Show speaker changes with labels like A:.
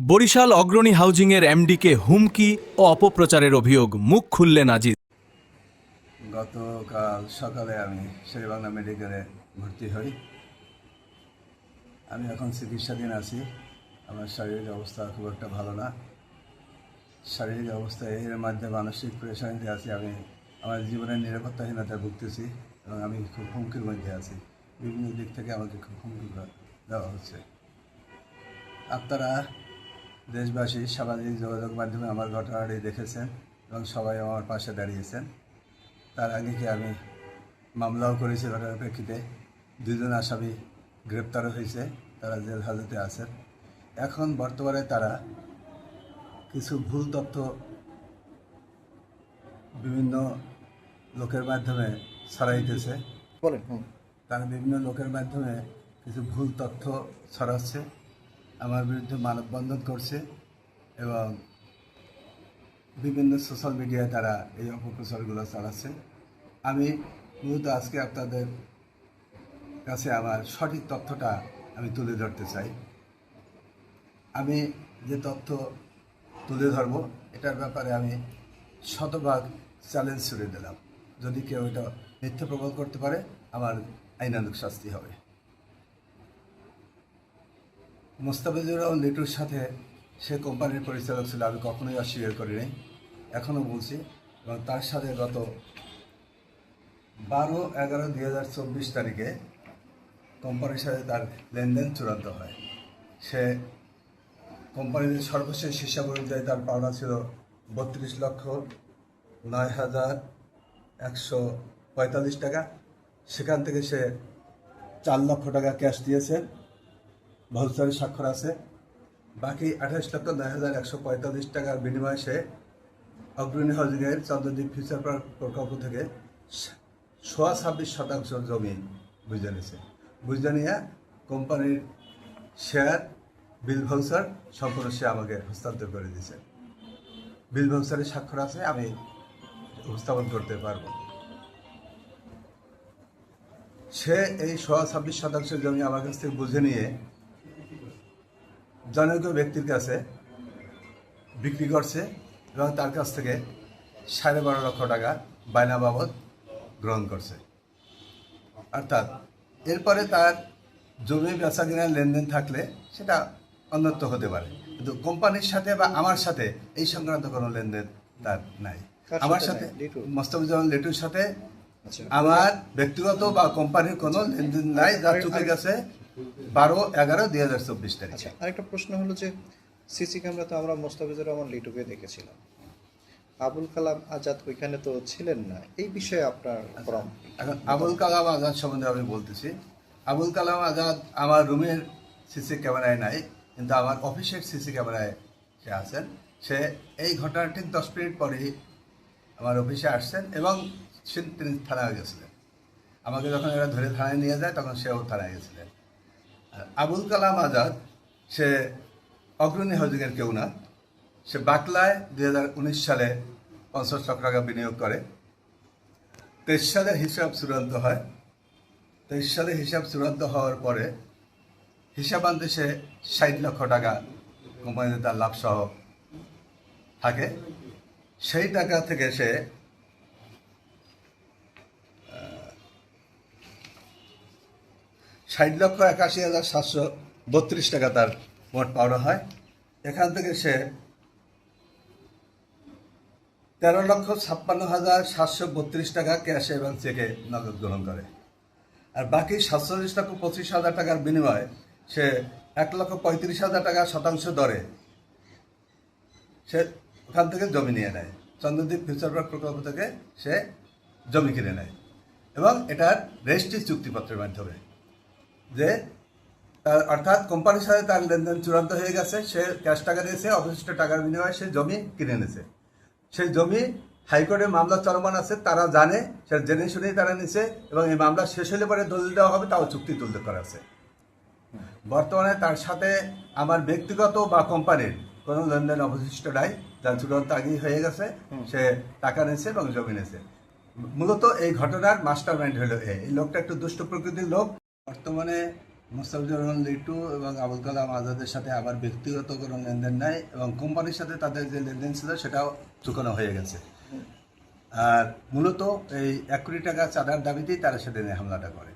A: বরিশাল অগ্রণী হাউজিংয়ের এমডিকে হুমকি ও অপপ্রচারের অভিযোগ, মুখ খুললেন আজিজ।
B: গতকাল সকালে আমি শেরেবাংলা মেডিকেলে ভর্তি হই। আমি এখন চিকিৎসাধীন আছি। আমার শারীরিক অবস্থা খুব একটা ভালো না। শারীরিক অবস্থা এর মধ্যে মানসিক প্রেশারিতে আছি। আমি আমার জীবনের নিরাপত্তাহীনতায় ভুগতেছি এবং আমি খুব হুমকির মধ্যে আছি। বিভিন্ন দিক থেকে আমাকে খুব হুমকি দেওয়া হচ্ছে। আপনারা দেশবাসী সামাজিক যোগাযোগ মাধ্যমে আমার ঘটনাটি দেখেছেন এবং সবাই আমার পাশে দাঁড়িয়েছেন। তার আগে কি আমি মামলাও করেছি ঘটনার প্রেক্ষিতে। দুজন আসামি গ্রেপ্তারও হয়েছে, তারা জেল হাজতে আছেন। এখন বর্তমানে তারা কিছু ভুল তথ্য বিভিন্ন লোকের মাধ্যমে ছড়াইতেছে। তারা বিভিন্ন লোকের মাধ্যমে কিছু ভুল তথ্য ছড়াচ্ছে, আমার বিরুদ্ধে মানববন্ধন করছে এবং বিভিন্ন সোশ্যাল মিডিয়ায় তারা এই অপপ্রচারগুলো চালাচ্ছে। আমি মূলত আজকে আপনাদের কাছে আমার সঠিক তথ্যটা আমি তুলে ধরতে চাই। আমি যে তথ্য তুলে ধরব এটার ব্যাপারে আমি শতভাগ চ্যালেঞ্জ ছুড়ে দিলাম। যদি কেউ এটা মিথ্যা প্রমাণ করতে পারে আমার আইনানুগ শাস্তি হবে। মোস্তাফিজুর রহমান লিটুর সাথে সে কোম্পানির পরিচালক ছিল, আমি কখনোই অস্বীকার করি নাই, এখনও বলছি। এবং তার সাথে গত 12/11/2024 তারিখে কোম্পানির সাথে তার লেনদেন চূড়ান্ত হয়। সে কোম্পানির সর্বশেষ হিসাব অনুযায়ী তার পাওনা ছিল 32,09,145 টাকা। সেখান থেকে সে 4 লক্ষ টাকা ক্যাশ দিয়েছে, ভাউচারের স্বাক্ষর আছে। বাকি 28,09,145 টাকার বিনিময়ে সে অগ্রণী হাউজিংয়ের চন্দ্রদ্বীপ ফিউচার পার্ক প্রকল্প থেকে 26% জমি বুঝে নিয়েছে। বুঝে নিয়ে কোম্পানির শেয়ার, বিল ভাউচার সম্পূর্ণ সে আমাকে হস্তান্তর করে দিয়েছে। বিল ভাউচারের স্বাক্ষর আছে, আমি উপস্থাপন করতে পারব। সে এই 26% জমি আমার কাছ থেকে বুঝে নিয়ে জনৈক ব্যক্তির কাছে বিক্রি করছে এবং তার কাছ থেকে 12.5 লক্ষ টাকা বায়না বাবদ গ্রহণ করছে। অর্থাৎ এরপরে তার জমি বেচা কেনার লেনদেন থাকলে সেটা অন্যত্র হতে পারে, কিন্তু কোম্পানির সাথে বা আমার সাথে এই সংক্রান্ত কোনো লেনদেন তার নাই। আমার সাথে মোস্তাফিজুর রহমান লিটুর সাথে আমার ব্যক্তিগত বা কোম্পানির কোনো লেনদেন নাই, যা চুকে গেছে 12/11/2024 তারিখে।
C: আরেকটা প্রশ্ন হলো যে সিসি ক্যামেরা তো আমরা মোস্তাফিজুর রহমান লিটুকে দেখেছিলাম, আবুল কালাম আজাদ ওইখানে তো ছিলেন না, এই বিষয়ে আপনার
B: এখন আবুল কালাম আজাদ সম্বন্ধে আমি বলতেছি। আবুল কালাম আজাদ আমার রুমের সিসি ক্যামেরায় নাই, কিন্তু আমার অফিসের সিসি ক্যামেরায় সে আছেন। সে এই ঘটনার ঠিক 10 মিনিট পরেই আমার অফিসে আসছেন এবং তিনি থানায় গেছিলেন। আমাকে যখন এরা ধরে থানায় নিয়ে যায় তখন সেও থানায় গেছিলেন। আর আবুল কালাম আজাদ সে অগ্রণী হাউজিংয়ের কেউ না। সে বাকলায় 2019 সালে 50 লক্ষ টাকা বিনিয়োগ করে। 23 সালে হিসাব চূড়ান্ত হয়। 23 সালে হিসাব চূড়ান্ত হওয়ার পরে হিসাব আনতে সে 60 লক্ষ টাকা কোম্পানিতে তার লাভ সহ থাকে। সেই টাকা থেকে সে 60,81,732 টাকা তার মোট পাওনা হয়। এখান থেকে সে 13,56,732 টাকা ক্যাশে এবং চেকে নগদ গ্রহণ করে। আর বাকি 47,25,000 টাকার বিনিময়ে সে 1,35,000 টাকা শতাংশ দরে সে ওখান থেকে জমি নিয়ে নেয়। চন্দ্রদ্বীপ ফিউচার পার্ক প্রকল্প থেকে সে জমি কিনে নেয় এবং এটার রেজিস্ট্রি চুক্তিপত্রের মাধ্যমে, যে তার অর্থাৎ কোম্পানির সাথে তার লেনদেন চূড়ান্ত হয়ে গেছে। সে ক্যাশ টাকা দিয়েছে, অবশিষ্ট টাকার বিনিময়ে সে জমি কিনে নিয়েছে। সেই জমি হাইকোর্টে মামলা চলমান আছে, তারা জানে, সে জেনে শুনেই তারা নিছে এবং এই মামলা শেষ হলে পরে দলিল দেওয়া হবে, তাও চুক্তি উল্লেখ করা আছে। বর্তমানে তার সাথে আমার ব্যক্তিগত বা কোম্পানির কোনো লেনদেন অবশিষ্ট নাই, যার চূড়ান্ত আগেই হয়ে গেছে। সে টাকা নিয়েছে এবং জমি নিয়েছে। মূলত এই ঘটনার মাস্টার মাইন্ড হলো এই লোকটা একটু দুষ্ট প্রকৃতির লোক। বর্তমানে মুস্তাফিজুর রহমান লিটু এবং আবুল কালাম আজাদের সাথে আবার ব্যক্তিগত কোনো লেনদেন নাই এবং কোম্পানির সাথে তাদের যে লেনদেন ছিল সেটাও চুকানো হয়ে গেছে। আর মূলত এই 1 কোটি টাকা চাঁদার দাবিতেই তারা সেদিনে হামলাটা করে।